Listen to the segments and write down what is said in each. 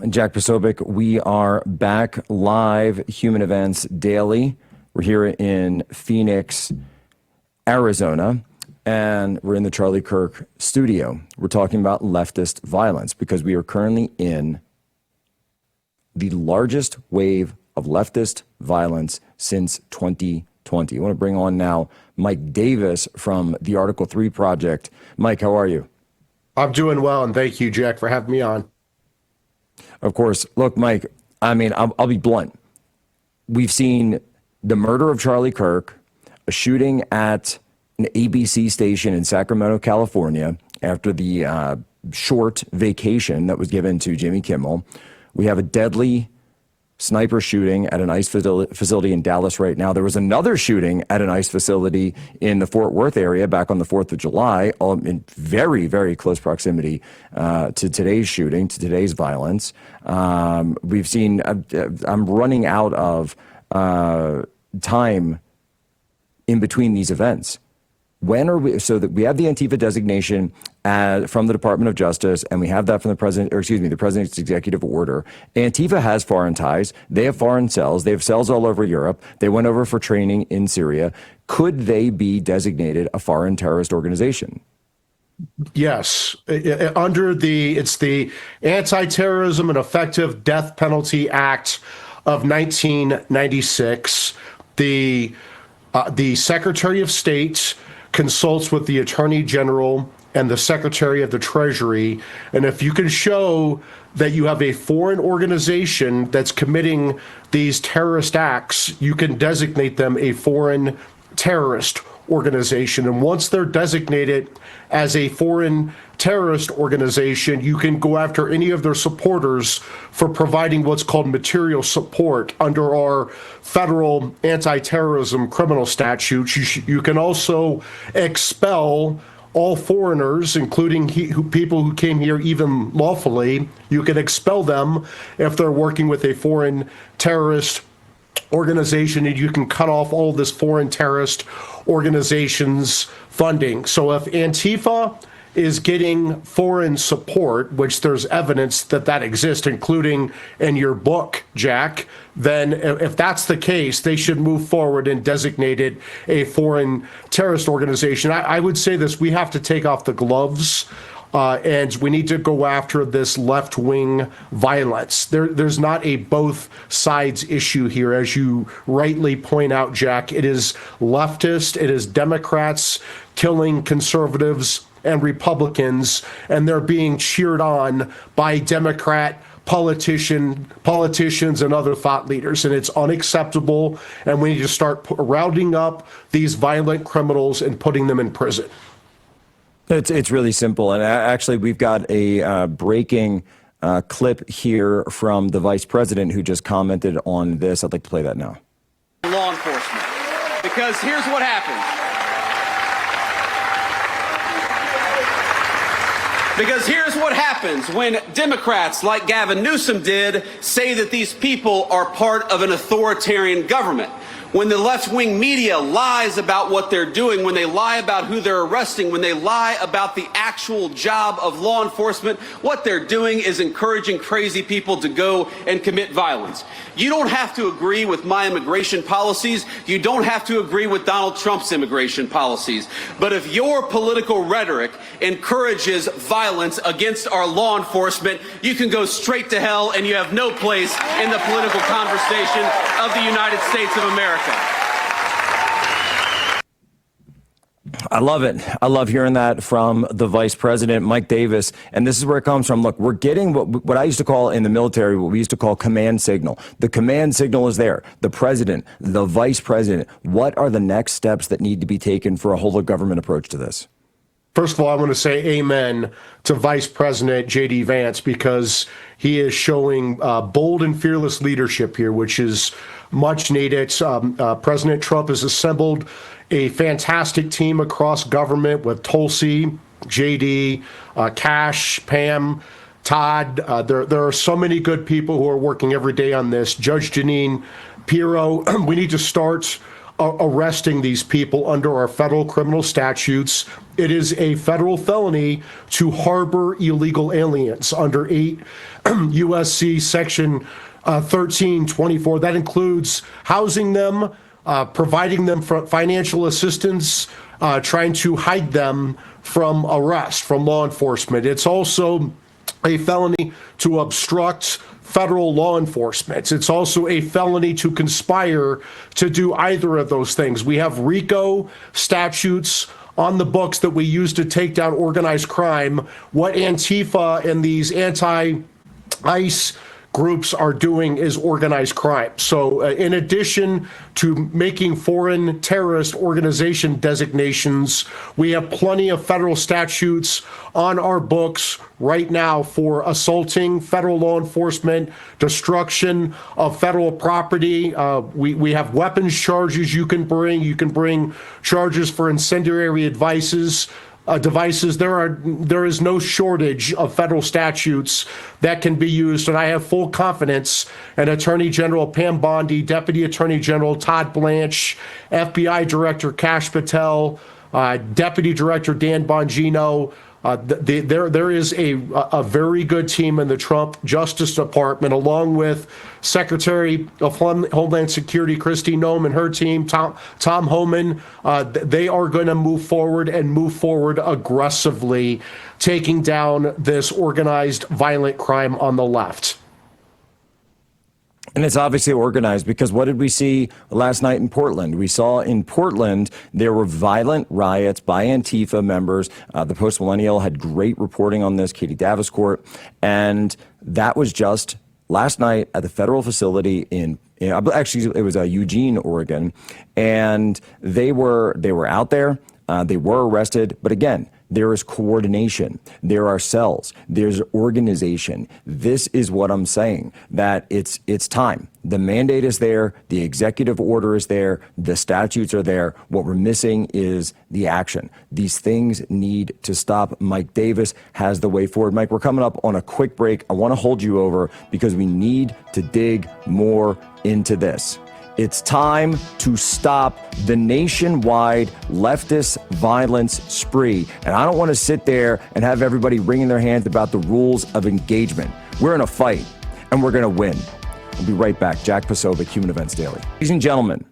Jack Posobiec, we are back live, Human Events Daily. We're here in Phoenix, Arizona, and we're in the Charlie Kirk studio. We're talking about leftist violence because we are currently in the largest wave of leftist violence since 2020. I want to bring on now Mike Davis from the Article 3 Project. Mike, how are you? I'm doing well, and thank you, Jack, for having me on. Of course. Look, Mike, I mean, I'll be blunt. We've seen the murder of Charlie Kirk, a shooting at an ABC station in Sacramento, California, after the short vacation that was given to Jimmy Kimmel. We have a deadly sniper shooting at an ICE facility in Dallas right now. There was another shooting at an ICE facility in the Fort Worth area back on the 4th of July, all in very, very close proximity to today's shooting, to today's violence. We've seen, I'm running out of time in between these events. When are we, so that we have the ANTIFA designation from the Department of Justice, and we have that from the president, or excuse me, the president's executive order. Antifa has foreign ties. They have foreign cells. They have cells all over Europe. They went over for training in Syria. Could they be designated a foreign terrorist organization? Yes, it's the Anti-Terrorism and Effective Death Penalty Act of 1996. The Secretary of State consults with the Attorney General and the Secretary of the Treasury. And if you can show that you have a foreign organization that's committing these terrorist acts, you can designate them a foreign terrorist organization. And once they're designated as a foreign terrorist organization, you can go after any of their supporters for providing what's called material support under our federal anti-terrorism criminal statutes. You can also expel all foreigners, including people who came here even lawfully. You can expel them if they're working with a foreign terrorist organization, and you can cut off all this foreign terrorist organizations' funding. So if Antifa is getting foreign support, which there's evidence that exists, including in your book, Jack, then if that's the case, they should move forward and designate it a foreign terrorist organization. I would say this: we have to take off the gloves. And we need to go after this left-wing violence. There's not a both sides issue here, as you rightly point out, Jack. It is leftist, it is Democrats killing conservatives and Republicans, and they're being cheered on by Democrat politicians and other thought leaders, and it's unacceptable, and we need to start rounding up these violent criminals and putting them in prison. It's really simple. And actually, we've got a breaking clip here from the vice president who just commented on this. I'd like to play that now. Law enforcement. Because here's what happens. Because here's what happens when Democrats like Gavin Newsom did say that these people are part of an authoritarian government. When the left-wing media lies about what they're doing, when they lie about who they're arresting, when they lie about the actual job of law enforcement, what they're doing is encouraging crazy people to go and commit violence. You don't have to agree with my immigration policies. You don't have to agree with Donald Trump's immigration policies. But if your political rhetoric encourages violence against our law enforcement, you can go straight to hell, and you have no place in the political conversation of the United States of America. I love it. I love hearing that from the vice president, Mike Davis. And this is where it comes from. Look, we're getting what I used to call in the military, what we used to call command signal. The command signal is there. The president, the vice president. What are the next steps that need to be taken for a whole of government approach to this? First of all, I want to say amen to Vice President J.D. Vance, because he is showing bold and fearless leadership here, which is much needed. President Trump has assembled a fantastic team across government with Tulsi, J.D., Cash, Pam, Todd. There are so many good people who are working every day on this. Judge Jeanine Pirro, we need to start arresting these people under our federal criminal statutes. It is a federal felony to harbor illegal aliens under 8 USC section 1324. That includes housing them, providing them financial assistance, trying to hide them from arrest, from law enforcement. It's also a felony to obstruct federal law enforcement. It's also a felony to conspire to do either of those things. We have RICO statutes on the books that we use to take down organized crime. What Antifa and these anti-ICE groups are doing is organized crime. So in addition to making foreign terrorist organization designations, we have plenty of federal statutes on our books right now for assaulting federal law enforcement, destruction of federal property. We have weapons charges you can bring. You can bring charges for incendiary devices. There is no shortage of federal statutes that can be used, and I have full confidence in Attorney General Pam Bondi, Deputy Attorney General Todd Blanche, FBI Director Kash Patel, Deputy Director Dan Bongino. There is a very good team in the Trump Justice Department, along with Secretary of Homeland Security Kristi Noem and her team, Tom Homan. They are going to move forward aggressively, taking down this organized violent crime on the left. And it's obviously organized because what did we see last night in Portland? We saw in Portland there were violent riots by Antifa members. The Post Millennial had great reporting on this, Katie Daviscourt. And that was just last night at the federal facility actually, it was Eugene, Oregon. And they were out there. They were arrested. But again, there is coordination. There are cells. There's organization. This is what I'm saying, that it's time. The mandate is there. The executive order is there. The statutes are there. What we're missing is the action. These things need to stop. Mike Davis has the way forward. Mike, we're coming up on a quick break. I want to hold you over because we need to dig more into this. It's time to stop the nationwide leftist violence spree. And I don't want to sit there and have everybody wringing their hands about the rules of engagement. We're in a fight, and we're going to win. We'll be right back. Jack Posobiec, Human Events Daily. Ladies and gentlemen,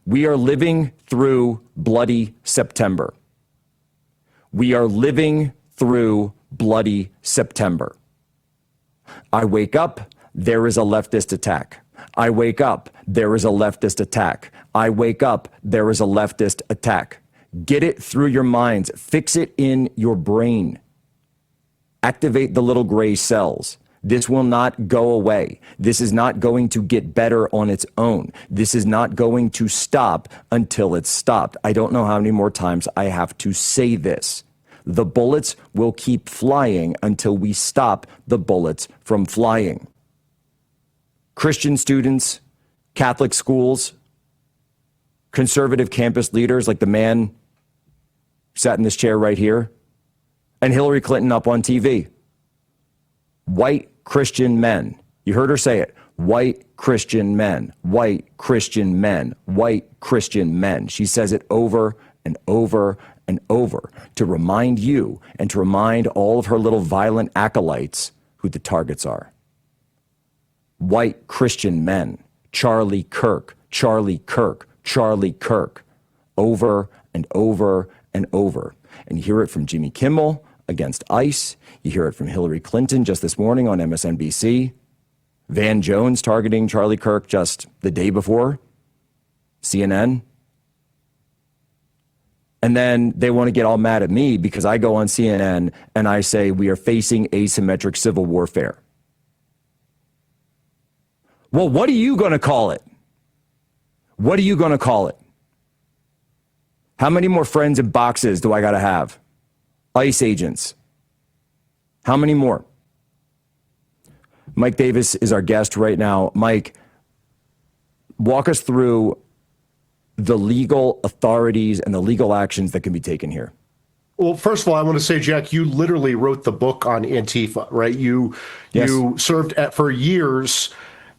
we are living through bloody September. We are living through bloody September. I wake up, there is a leftist attack. I wake up, there is a leftist attack. I wake up, there is a leftist attack. Get it through your minds. Fix it in your brain. Activate the little gray cells. This will not go away. This is not going to get better on its own. This is not going to stop until it's stopped. I don't know how many more times I have to say this. The bullets will keep flying until we stop the bullets from flying. Christian students, Catholic schools, conservative campus leaders like the man who sat in this chair right here, and Hillary Clinton up on TV. White Christian men. You heard her say it. White Christian men. White Christian men. White Christian men. She says it over and over and over to remind you and to remind all of her little violent acolytes who the targets are. White Christian men, Charlie Kirk, Charlie Kirk, Charlie Kirk, over and over and over. And you hear it from Jimmy Kimmel against ICE. You hear it from Hillary Clinton just this morning on MSNBC. Van Jones targeting Charlie Kirk just the day before, CNN. And then they want to get all mad at me because I go on CNN and I say we are facing asymmetric civil warfare. Well, what are you going to call it? What are you going to call it? How many more friends in boxes do I got to have? ICE agents. How many more? Mike Davis is our guest right now. Mike, walk us through the legal authorities and the legal actions that can be taken here. Well, first of all, I want to say, Jack, you literally wrote the book on Antifa, right? You served for years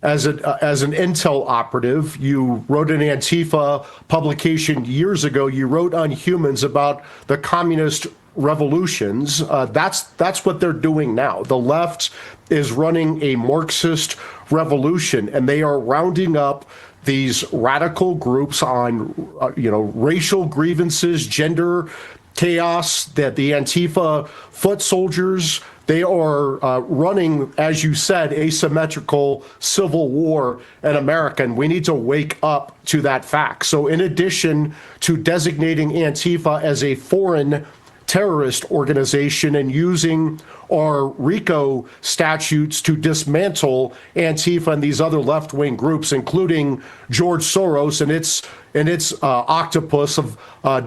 as an intel operative. You wrote an Antifa publication years ago. You wrote on humans about the communist revolutions. That's what they're doing now. The left is running a Marxist revolution, and they are rounding up these radical groups on, racial grievances, gender chaos, that the Antifa foot soldiers, they are running, as you said, asymmetrical civil war in America, and we need to wake up to that fact. So in addition to designating Antifa as a foreign terrorist organization and using our RICO statutes to dismantle Antifa and these other left-wing groups, including George Soros and its octopus of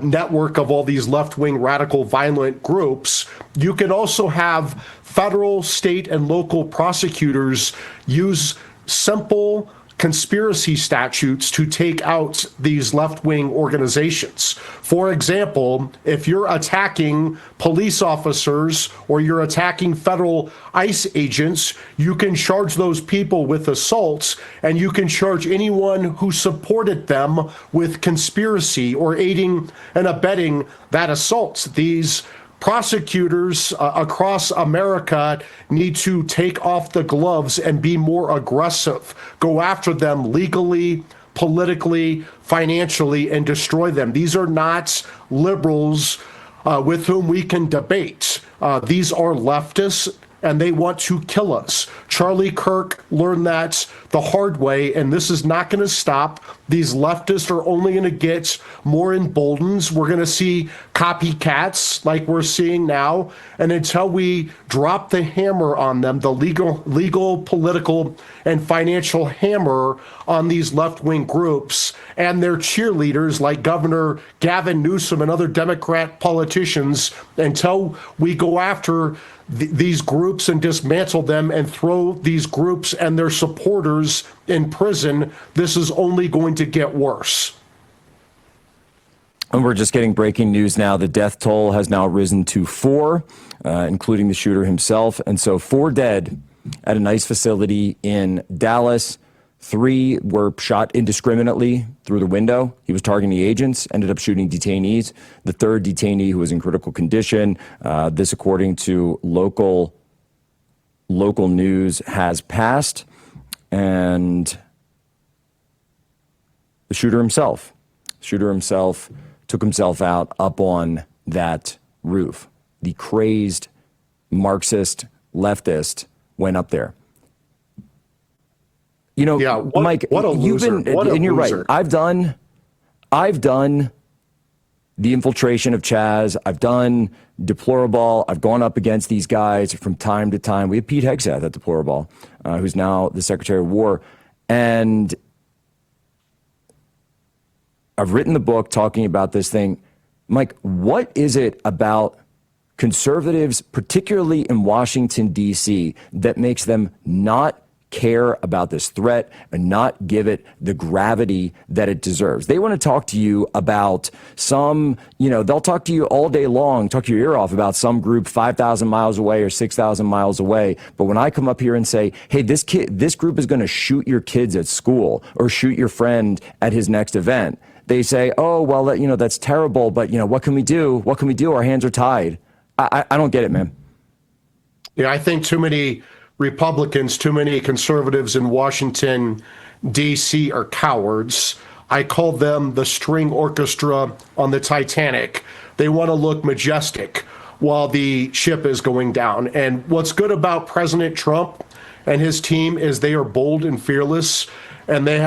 network of all these left-wing radical violent groups, you can also have federal, state, and local prosecutors use simple conspiracy statutes to take out these left-wing organizations. For example, if you're attacking police officers or you're attacking federal ICE agents, you can charge those people with assaults, and you can charge anyone who supported them with conspiracy or aiding and abetting that assault. These prosecutors across America need to take off the gloves and be more aggressive, go after them legally, politically, financially, and destroy them. These are not liberals with whom we can debate. These are leftists, and they want to kill us. Charlie Kirk learned that the hard way, and this is not going to stop. These leftists are only going to get more emboldened. We're going to see copycats like we're seeing now. And until we drop the hammer on them, the legal, political, and financial hammer on these left-wing groups and their cheerleaders like Governor Gavin Newsom and other Democrat politicians, until we go after these groups and dismantle them and throw these groups and their supporters in prison, this is only going to get worse. And we're just getting breaking news now. The death toll has now risen to 4, including the shooter himself. And so 4 dead at an ICE facility in Dallas. 3 were shot indiscriminately through the window. He was targeting the agents, ended up shooting detainees. The 3rd detainee, who was in critical condition, this according to local news, has passed. And the shooter himself took himself out up on that roof. The crazed Marxist leftist went up there. You know, yeah, Mike, what a loser. And you're right. I've done the infiltration of Chaz. I've done Deplorable. I've gone up against these guys from time to time. We have Pete Hegseth at Deplorable, who's now the Secretary of War. And I've written the book talking about this thing. Mike, what is it about conservatives, particularly in Washington, D.C., that makes them not care about this threat and not give it the gravity that it deserves? They want to talk to you about some, they'll talk to you all day long, talk your ear off about some group 5,000 miles away or 6,000 miles away. But when I come up here and say, hey, this group is going to shoot your kids at school or shoot your friend at his next event, they say, oh, well, that's terrible. But, what can we do? What can we do? Our hands are tied. I don't get it, man. Yeah, I think too many Republicans, too many conservatives in Washington, D.C. are cowards. I call them the string orchestra on the Titanic. They want to look majestic while the ship is going down. And what's good about President Trump and his team is they are bold and fearless, and they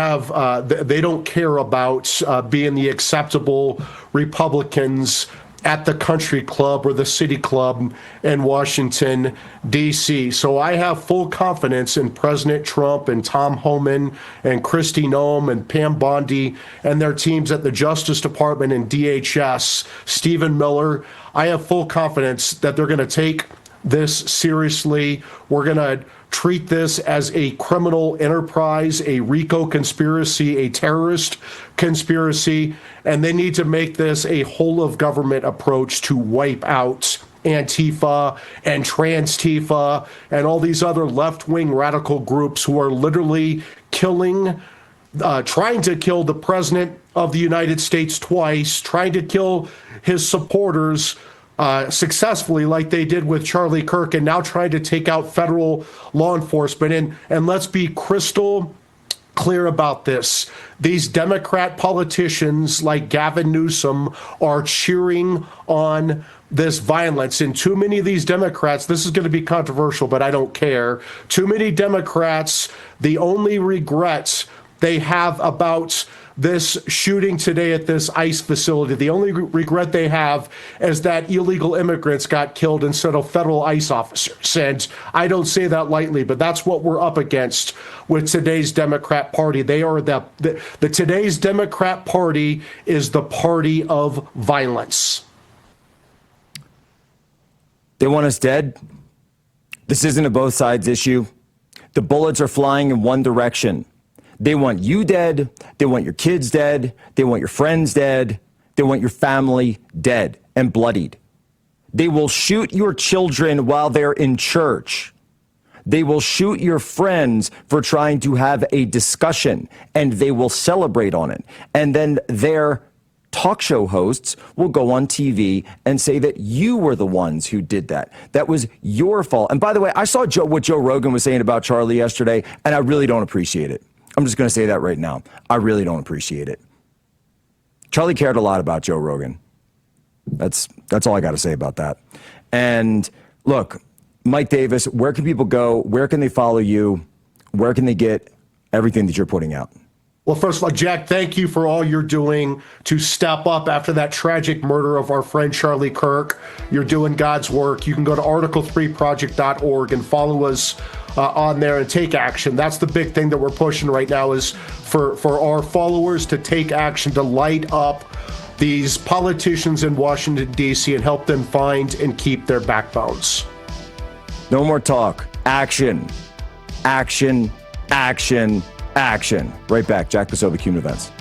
don't care about being the acceptable Republicans at the country club or the city club in Washington, D.C. So I have full confidence in President Trump and Tom Homan and Kristi Noem and Pam Bondi and their teams at the Justice Department and DHS, Stephen Miller. I have full confidence that they're going to take this seriously. We're going to treat this as a criminal enterprise, a RICO conspiracy, a terrorist conspiracy, and they need to make this a whole of government approach to wipe out Antifa and Transtifa and all these other left-wing radical groups who are literally killing, trying to kill the president of the United States twice, trying to kill his supporters successfully like they did with Charlie Kirk, and now trying to take out federal law enforcement. And let's be crystal clear about this. These Democrat politicians like Gavin Newsom are cheering on this violence. And too many of these Democrats, this is going to be controversial, but I don't care. Too many Democrats, the only regrets they have about this shooting today at this ICE facility, the only regret they have is that illegal immigrants got killed instead of federal ICE officers. And I don't say that lightly, but that's what we're up against with today's Democrat Party. They are the today's Democrat Party is the party of violence. They want us dead. This isn't a both sides issue. The bullets are flying in one direction. They want you dead. They want your kids dead. They want your friends dead. They want your family dead and bloodied. They will shoot your children while they're in church. They will shoot your friends for trying to have a discussion, and they will celebrate on it. And then their talk show hosts will go on TV and say that you were the ones who did that. That was your fault. And by the way, I saw what Joe Rogan was saying about Charlie yesterday, and I really don't appreciate it. I'm just going to say that right now. I really don't appreciate it. Charlie cared a lot about Joe Rogan. That's all I got to say about that. And look, Mike Davis, where can people go? Where can they follow you? Where can they get everything that you're putting out? Well, first of all, Jack, thank you for all you're doing to step up after that tragic murder of our friend Charlie Kirk. You're doing God's work. You can go to article3project.org and follow us on there and take action. That's the big thing that we're pushing right now, is for our followers to take action, to light up these politicians in Washington, D.C. and help them find and keep their backbones. No more talk. Action. Action. Action. Action. Right back. Jack Posobiec, Human Events.